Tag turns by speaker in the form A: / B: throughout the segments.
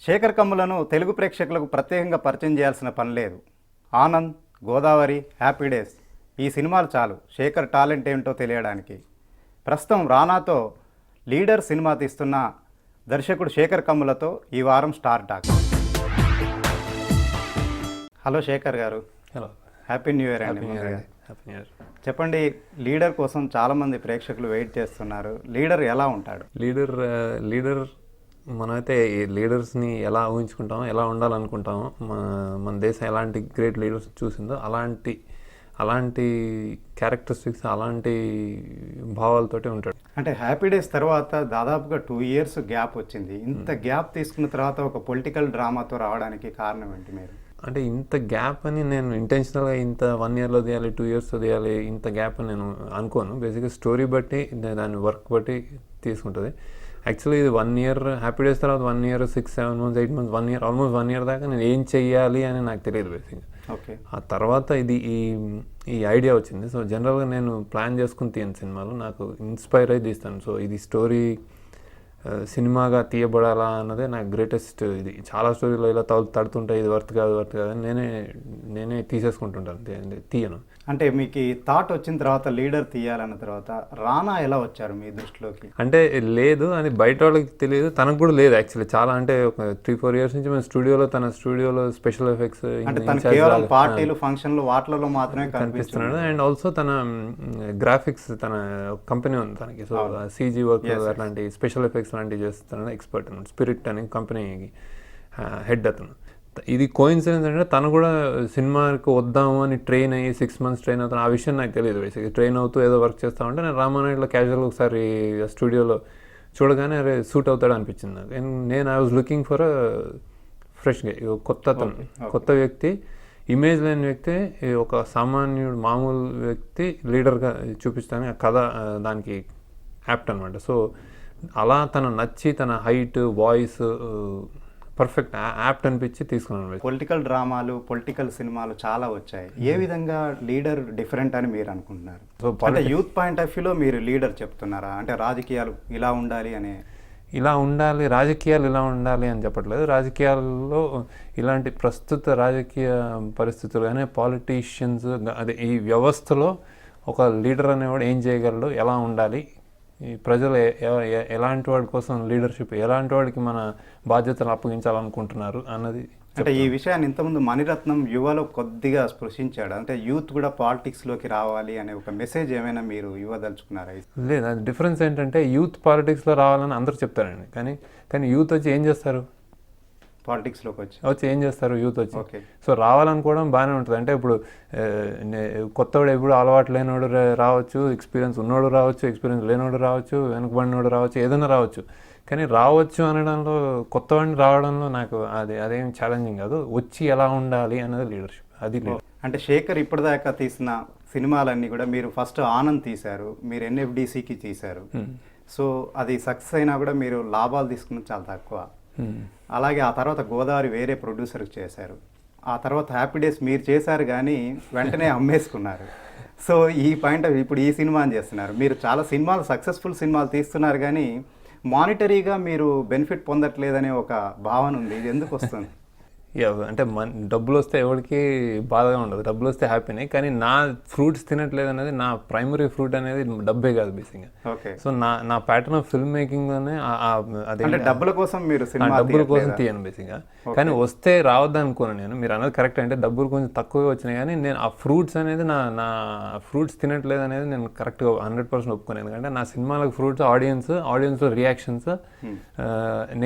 A: శేఖర్ కమ్ములను తెలుగు ప్రేక్షకులకు ప్రత్యేకంగా పరిచయం చేయాల్సిన పని లేదు. ఆనంద్, గోదావరి, హ్యాపీ డేస్ ఈ సినిమాలు చాలు శేఖర్ టాలెంట్ ఏమిటో తెలియడానికి. ప్రస్తుతం రానాతో లీడర్ సినిమా తీస్తున్న దర్శకుడు శేఖర్ కమ్ములతో ఈ వారం స్టార్ టాక్. హలో శేఖర్ గారు.
B: హలో,
A: హ్యాపీ న్యూ ఇయర్ అండి.
B: Happy new year.
A: చెప్పండి, లీడర్ కోసం చాలామంది ప్రేక్షకులు వెయిట్ చేస్తున్నారు. లీడర్ ఎలా ఉంటాడు?
B: లీడర్ మనమైతే ఈ లీడర్స్ని ఎలా ఊహించుకుంటామో, ఎలా ఉండాలనుకుంటామో, మన దేశం ఎలాంటి గ్రేట్ లీడర్స్ చూసిందో అలాంటి క్యారెక్టరిస్టిక్స్, అలాంటి భావాలతోటి ఉంటాడు.
A: అంటే హ్యాపీ డేస్ తర్వాత దాదాపుగా 2 years గ్యాప్ వచ్చింది. ఇంత గ్యాప్ తీసుకున్న తర్వాత ఒక పొలిటికల్ డ్రామాతో రావడానికి కారణం ఏంటి మీరు?
B: అంటే ఇంత గ్యాప్ అని నేను ఇంటెన్షనల్గా ఇంత 1 yearలో తీయాలి, 2 yearsలో తీయాలి, ఇంత గ్యాప్ అని నేను అనుకోను. బేసిక్గా స్టోరీ బట్టి, దాని వర్క్ బట్టి తీసుకుంటుంది. యాక్చువల్లీ ఇది 1 year, హ్యాపీ డేస్ తర్వాత 1 year, 6, 7 months, 8 months, 1 year, almost 1 year దాకా నేను ఏం చెయ్యాలి అని నాకు తెలియదు బేసిక్గా.
A: ఓకే.
B: ఆ తర్వాత ఇది ఈ ఐడియా వచ్చింది. సో జనరల్గా నేను ప్లాన్ చేసుకుని తీయను సినిమాలు, నాకు ఇన్స్పైర్ అయి తీస్తాను. సో ఇది స్టోరీ సినిమాగా తీయబడాలా అన్నదే నాకు గ్రేటెస్ట్. ఇది చాలా స్టోరీలో ఇలా తడుతుంటాయి, ఇది వర్త్ కాదు అని నేనే తీసేసుకుంటుంటాను, తీయను.
A: అంటే మీకు ఈ థాట్ వచ్చిన తర్వాత, లీడర్ తీయాలన్న తర్వాత రానా ఎలా వచ్చారు మీ దృష్టిలోకి?
B: అంటే లేదు, అది బయట వాళ్ళకి తెలియదు, తనకు కూడా లేదు యాక్చువల్లీ. చాలా అంటే ఒక 3-4 years నుంచి మేము తన స్టూడియోలో స్పెషల్ ఎఫెక్ట్స్,
A: పార్టీలు, ఫంక్షన్లు వాటిలలో మాత్రమే కనిపిస్తున్నాడు.
B: అండ్ ఆల్సో తన గ్రాఫిక్స్, తన కంపెనీ ఉంది తనకి. సో సీజీ వర్క్, అట్లాంటి స్పెషల్ ఎఫెక్ట్స్ లాంటివి చేస్తాను, ఎక్స్పర్ట్ అన్నమాట. స్పిరిట్ అనే కంపెనీకి హెడ్ అతను. ఇది కోఇన్సిడెన్స్ అంటే తను కూడా సినిమాకి వద్దాము అని ట్రైన్ అయ్యి 6 months ట్రైన్ అవుతాను. ఆ విషయం నాకు తెలియదు. బేసిక్గా ట్రైన్ అవుతూ ఏదో వర్క్ చేస్తా ఉంటే నేను రామానాయుడులో క్యాజువల్గా ఒకసారి స్టూడియోలో చూడగానే అరే సూట్ అవుతాడు అనిపించింది నాకు. నేను ఐ వాజ్ లుకింగ్ ఫర్ ఫ్రెష్గా, కొత్త వ్యక్తి, ఇమేజ్ లేని వ్యక్తి, ఒక సామాన్యుడు, మామూలు వ్యక్తి లీడర్గా చూపిస్తాను. ఆ కథ దానికి యాప్ట్ అనమాట. సో అలా తన నచ్చి, తన హైట్, వాయిస్ పర్ఫెక్ట్ యాప్ట్ అనిపించి తీసుకున్నాను.
A: పొలిటికల్ డ్రామాలు, పొలిటికల్ సినిమాలు చాలా వచ్చాయి. ఏ విధంగా లీడర్ డిఫరెంట్ అని మీరు అనుకుంటున్నారు? అంటే యూత్ పాయింట్ ఆఫ్ వ్యూలో మీరు లీడర్ చెప్తున్నారా? అంటే రాజకీయాలు ఇలా ఉండాలి అని,
B: రాజకీయాలు ఇలా ఉండాలి అని చెప్పట్లేదు. రాజకీయాల్లో ఇలాంటి ప్రస్తుత రాజకీయ పరిస్థితులు కానీ, పాలిటీషియన్స్, అదే ఈ వ్యవస్థలో ఒక లీడర్ అనేవాడు ఏం చేయగలడు, ఎలా ఉండాలి, ఈ ప్రజలు ఎలాంటి వాడి కోసం లీడర్షిప్, ఎలాంటి వాడికి మన బాధ్యతలు అప్పగించాలనుకుంటున్నారు అన్నది.
A: అంటే ఈ విషయాన్ని ఇంతకుముందు మణిరత్నం యువలో కొద్దిగా స్పృశించాడు. అంటే యూత్ కూడా పాలిటిక్స్లోకి రావాలి అనే ఒక మెసేజ్ ఏమైనా మీరు ఇవ్వదలుచుకున్నారా?
B: లేదు, అది డిఫరెన్స్ ఏంటంటే యూత్ పాలిటిక్స్లో రావాలని అందరూ చెప్తారండి, కానీ యూత్ వచ్చి ఏం చేస్తారు?
A: పాలిటిక్స్లోకి
B: వచ్చి ఏం చేస్తారు యూత్ వచ్చి? సో రావాలనుకోవడం బాగానే ఉంటుంది. అంటే ఇప్పుడు కొత్తవాడు, ఎప్పుడు అలవాటు లేనివాడు రావచ్చు, ఎక్స్పీరియన్స్ ఉన్నోడు రావచ్చు, ఎక్స్పీరియన్స్ లేనివాడు రావచ్చు, వెనుకబడినోడు రావచ్చు, ఏదైనా రావచ్చు. కానీ రావచ్చు అనడంలో, కొత్తవాడిని రావడంలో నాకు అదేం ఛాలెంజింగ్ కాదు. వచ్చి ఎలా ఉండాలి అన్నది లీడర్షిప్, అది లీడర్.
A: అంటే శేఖర్ ఇప్పటిదాకా తీసిన సినిమాలన్నీ కూడా, మీరు ఫస్ట్ ఆనంద్ తీశారు, మీరు NFDCకి తీశారు. సో అది సక్సెస్ అయినా కూడా మీరు లాభాలు తీసుకున్నది చాలా తక్కువ. అలాగే ఆ తర్వాత గోదావరి వేరే ప్రొడ్యూసర్కి చేశారు. ఆ తర్వాత హ్యాపీ డేస్ మీరు చేశారు కానీ వెంటనే అమ్మేసుకున్నారు. సో ఈ పాయింట్ ఇప్పుడు ఈ సినిమాని చేస్తున్నారు. మీరు చాలా సినిమాలు, సక్సెస్ఫుల్ సినిమాలు తీస్తున్నారు కానీ మానిటరీగా మీరు బెనిఫిట్ పొందట్లేదనే ఒక భావన ఉంది. ఇది ఎందుకు వస్తుంది?
B: అంటే డబ్బులు వస్తే ఎవరికి బాధగా ఉండదు, డబ్బులు వస్తే హ్యాపీనే. కానీ నా ఫ్రూట్స్ తినట్లేదు అనేది, నా ప్రైమరీ ఫ్రూట్ అనేది డబ్బే కాదు బేసిక్గా.
A: ఓకే.
B: సో నా ప్యాటర్న్ ఆఫ్ ఫిల్మ్ మేకింగ్లోనే అదే
A: డబ్బుల కోసం మీరు
B: డబ్బుల కోసం తీయను బేసిక్గా. కానీ వస్తే రావద్దు అనుకోను నేను. మీరు అన్నది కరెక్ట్. అంటే డబ్బులు కొంచెం తక్కువగా వచ్చినాయి కానీ నేను ఆ ఫ్రూట్స్ అనేది, నా ఫ్రూట్స్ తినట్లేదు అనేది నేను కరెక్ట్గా 100% ఒప్పుకోను. ఎందుకంటే నా సినిమాలకు ఫ్రూట్స్ ఆడియన్స్లో రియాక్షన్స్.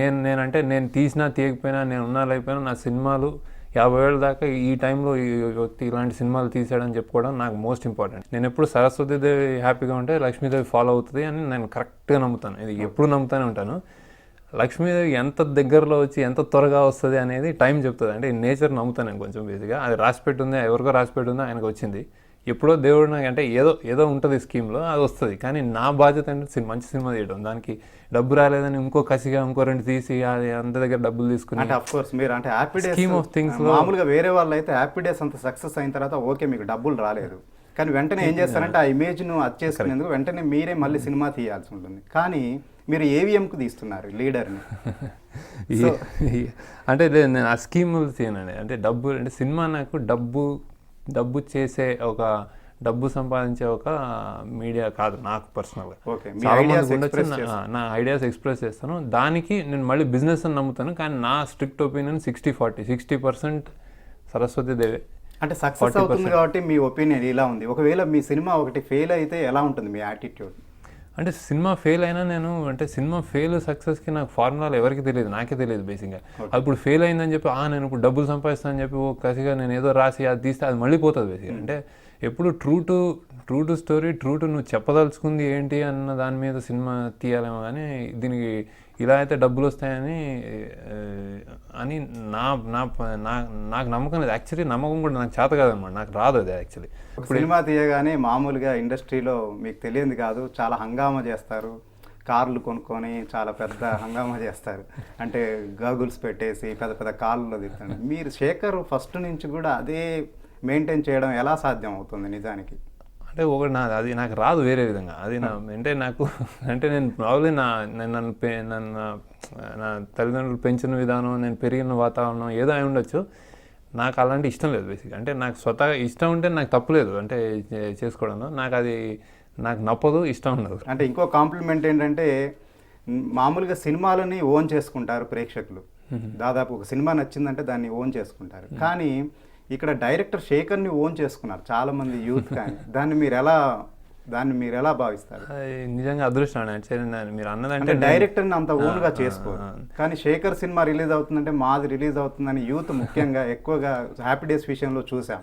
B: నేను తీసినా తీయకపోయినా, నేను ఉన్నా లేకపోయినా, నా సినిమాలు 50 ఏళ్ళ దాకా ఈ టైంలో ఈ వ్యక్తి ఇలాంటి సినిమాలు తీసాడని చెప్పుకోవడం నాకు మోస్ట్ ఇంపార్టెంట్. నేను ఎప్పుడు సరస్వతీదేవి హ్యాపీగా ఉంటే లక్ష్మీదేవి ఫాలో అవుతుంది అని నేను కరెక్ట్గా నమ్ముతాను. ఇది ఎప్పుడు నమ్ముతూనే ఉంటాను. లక్ష్మీదేవి ఎంత దగ్గరలో వచ్చి ఎంత త్వరగా వస్తుంది అనేది టైం చెప్తుంది. అంటే నేచర్ నమ్ముతాను నేను కొంచెం బేసిక్గా. అది రాసిపెట్టుందో, ఎవరికో రాసిపెట్టుందో ఆయనకు వచ్చింది. ఎప్పుడో దేవుడు నాకు అంటే ఏదో ఉంటుంది స్కీమ్లో, అది వస్తుంది. కానీ నా బాధ్యత అంటే మంచి సినిమా తీయడం. దానికి డబ్బు రాలేదని ఇంకో కసిగా ఇంకో 2 తీసి అది అంత దగ్గర డబ్బులు తీసుకుని,
A: అంటే ఆఫ్ కోర్స్ మీరు అంటే happy days scheme of things మామూలుగా వేరే వాళ్ళు అయితే హ్యాపీ డేస్ అంత సక్సెస్ అయిన తర్వాత ఓకే మీకు డబ్బులు రాలేదు, కానీ వెంటనే ఏం చేస్తారంటే ఆ ఇమేజ్ను అది చేసుకునేందుకు వెంటనే మీరే మళ్ళీ సినిమా తీయాల్సి ఉంటుంది. కానీ మీరు ఏవిఎంకు తీస్తున్నారు లీడర్ని.
B: అంటే లేదు, నేను ఆ స్కీములు చేయనండి. అంటే డబ్బు అంటే సినిమా నాకు డబ్బు చేసే ఒక డబ్బు సంపాదించే ఒక మీడియా కాదు నాకు పర్సనల్గా. చాలా మందికి ఉండొచ్చు, నా ఐడియాస్ ఎక్స్ప్రెస్ చేస్తాను, దానికి నేను మళ్ళీ బిజినెస్ అని నమ్ముతాను. కానీ నా స్ట్రిక్ట్ ఒపీనియన్ 60-40, 60% సరస్వతి దేవే.
A: అంటే సక్సెస్ అవుతుంది కాబట్టి మీ ఒపీనియన్ ఇలా ఉంది. ఒకవేళ మీ సినిమా ఒకటి ఫెయిల్ అయితే ఎలా ఉంటుంది మీ యాటిట్యూడ్?
B: అంటే సినిమా ఫెయిల్ అయినా నేను అంటే సినిమా ఫెయిల్ సక్సెస్కి నాకు ఫార్ములాలు ఎవరికి తెలియదు, నాకే తెలియదు బేసిక్గా. అది ఇప్పుడు ఫెయిల్ అయిందని చెప్పి నేను ఇప్పుడు డబ్బులు సంపాదిస్తానని చెప్పి కసిగా నేను ఏదో రాసి అది తీస్తే అది మళ్ళీ పోతుంది బేసిక్గా. అంటే ఎప్పుడు true to story, true to నువ్వు చెప్పదలుచుకుంది ఏంటి అన్న దాని మీద సినిమా తీయాలేమో. కానీ దీనికి ఇలా అయితే డబ్బులు వస్తాయని నాకు నమ్మకం లేదు. యాక్చువల్లీ నమ్మకం కూడా నాకు చేత కాదనమాట, నాకు రాదు అది. యాక్చువల్లీ
A: సినిమా తీయగానే మామూలుగా ఇండస్ట్రీలో మీకు తెలియదు కాదు, చాలా హంగామా చేస్తారు, కార్లు కొనుక్కొని చాలా పెద్ద హంగామా చేస్తారు. అంటే గాగుల్స్ పెట్టేసి పెద్ద పెద్ద కార్లలో తిరుగుతాడు. మీరు శేఖర్ ఫస్ట్ నుంచి కూడా అదే మెయింటైన్ చేయడం ఎలా సాధ్యం అవుతుంది నిజానికి?
B: అంటే ఒకటి అది నాకు రాదు వేరే విధంగా. అది అంటే నాకు అంటే నేను ప్రాబ్లీ నా తల్లిదండ్రులు పెంచిన విధానం, నేను పెరిగిన వాతావరణం ఏదో అయి ఉండొచ్చు, నాకు అలాంటి ఇష్టం లేదు బేసిక్గా. అంటే నాకు స్వతహాగా ఇష్టం ఉంటే నాకు తప్పులేదు అంటే చేసుకోవడంలో, నాకు నప్పదు, ఇష్టం ఉండదు.
A: అంటే ఇంకో కాంప్లిమెంట్ ఏంటంటే మామూలుగా సినిమాలని ఓన్ చేసుకుంటారు ప్రేక్షకులు. దాదాపు ఒక సినిమా నచ్చిందంటే దాన్ని ఓన్ చేసుకుంటారు. కానీ ఇక్కడ డైరెక్టర్ శేఖర్ని ఓన్ చేసుకున్నారు చాలా మంది యూత్. కానీ దాన్ని మీరు ఎలా భావిస్తారు?
B: నిజంగా అదృష్టం మీరు అన్నదంటే
A: డైరెక్టర్ని అంత ఓన్గా చేసుకోరు, కానీ శేఖర్ సినిమా రిలీజ్ అవుతుందంటే మాది రిలీజ్ అవుతుందని యూత్ ముఖ్యంగా ఎక్కువగా హ్యాపీ డేస్ విషయంలో చూసాం.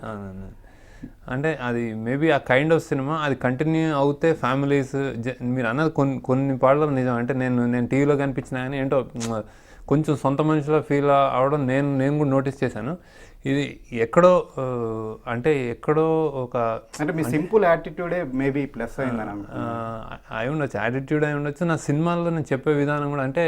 B: అంటే అది మేబీ ఆ కైండ్ ఆఫ్ సినిమా అది కంటిన్యూ అవుతే ఫ్యామిలీస్ మీరు అన్నది కొన్ని పాటలు నిజం. అంటే నేను టీవీలో కనిపించినా కానీ ఏంటో కొంచెం సొంత మనుషుల ఫీల్ అవడం నేను కూడా నోటీస్ చేశాను. ఇది ఎక్కడో ఒక
A: అంటే మీ సింపుల్ యాటిట్యూడే మేబీ ప్లస్ అయిందని
B: అయి ఉండొచ్చు, యాటిట్యూడ్ అయి ఉండొచ్చు. నా సినిమాల్లో నేను చెప్పే విధానం కూడా అంటే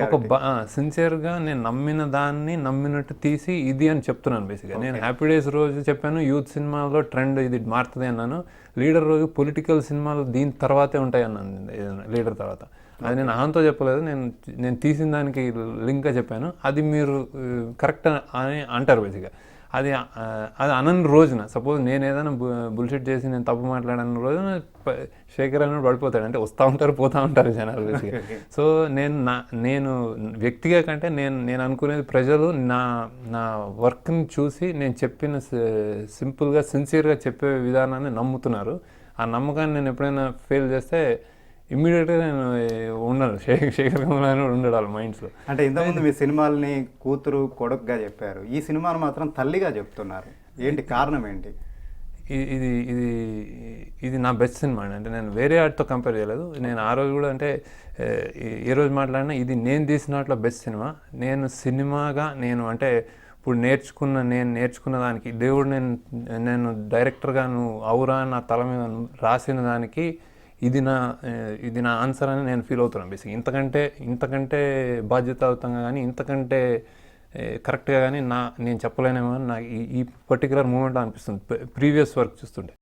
B: ఒక సిన్సియర్గా నేను నమ్మిన దాన్ని నమ్మినట్టు తీసి ఇది అని చెప్తున్నాను బేసిక్గా. నేను హ్యాపీ డేస్ రోజు చెప్పాను యూత్ సినిమాలో ట్రెండ్ ఇది మారుతుంది అన్నాను. లీడర్ రోజు పొలిటికల్ సినిమాలు దీని తర్వాతే ఉంటాయి అన్నాను, లీడర్ తర్వాత. అది నేను అహంతో చెప్పలేదు, నేను తీసిన దానికి లింక్గా చెప్పాను. అది మీరు కరెక్ట్ అని అంటారు బేసిక్గా. అది అనని రోజున సపోజ్ నేను ఏదైనా బుల్షిట్ చేసి నేను తప్పు మాట్లాడన్న రోజున శేఖర్ అని పడిపోతాడు. అంటే వస్తూ ఉంటారు పోతూ ఉంటారు జనాలు బేసిక్గా. సో నేను వ్యక్తిగా కంటే నేను అనుకునేది ప్రజలు నా వర్క్ని చూసి నేను చెప్పిన సింపుల్గా సిన్సియర్గా చెప్పే విధానాన్ని నమ్ముతున్నారు. ఆ నమ్మకాన్ని నేను ఎప్పుడైనా ఫెయిల్ చేస్తే ఇమ్మీడియట్గా నేను ఉండను, శేఖర్ కమల్ ఉండడాలి మైండ్స్లో.
A: అంటే ఇంతకుముందు మీ సినిమాలని కూతురు కొడుకుగా చెప్పారు, ఈ సినిమాను మాత్రం తల్లిగా చెప్తున్నారు. ఏంటి కారణం ఏంటి?
B: ఇది నా బెస్ట్ సినిమా అండి. అంటే నేను వేరే ఆర్ట్తో కంపేర్ చేయలేదు. నేను ఆ రోజు కూడా అంటే ఏ రోజు మాట్లాడినా ఇది నేను తీసిన వాటిలో బెస్ట్ సినిమా. నేను సినిమాగా అంటే ఇప్పుడు నేర్చుకున్న దానికి దేవుడు నేను డైరెక్టర్గా నువ్వు అవురా నా తల మీద రాసిన దానికి ఇది నా ఆన్సర్ అని నేను ఫీల్ అవుతున్నాను బేసిక్. ఇంతకంటే బాధ్యతాయుతంగా కానీ ఇంతకంటే కరెక్ట్గా కానీ నేను చెప్పలేనేమో అని నాకు ఈ పర్టికులర్ మూమెంట్లో అనిపిస్తుంది ప్రీవియస్ వర్క్ చూస్తుంటే.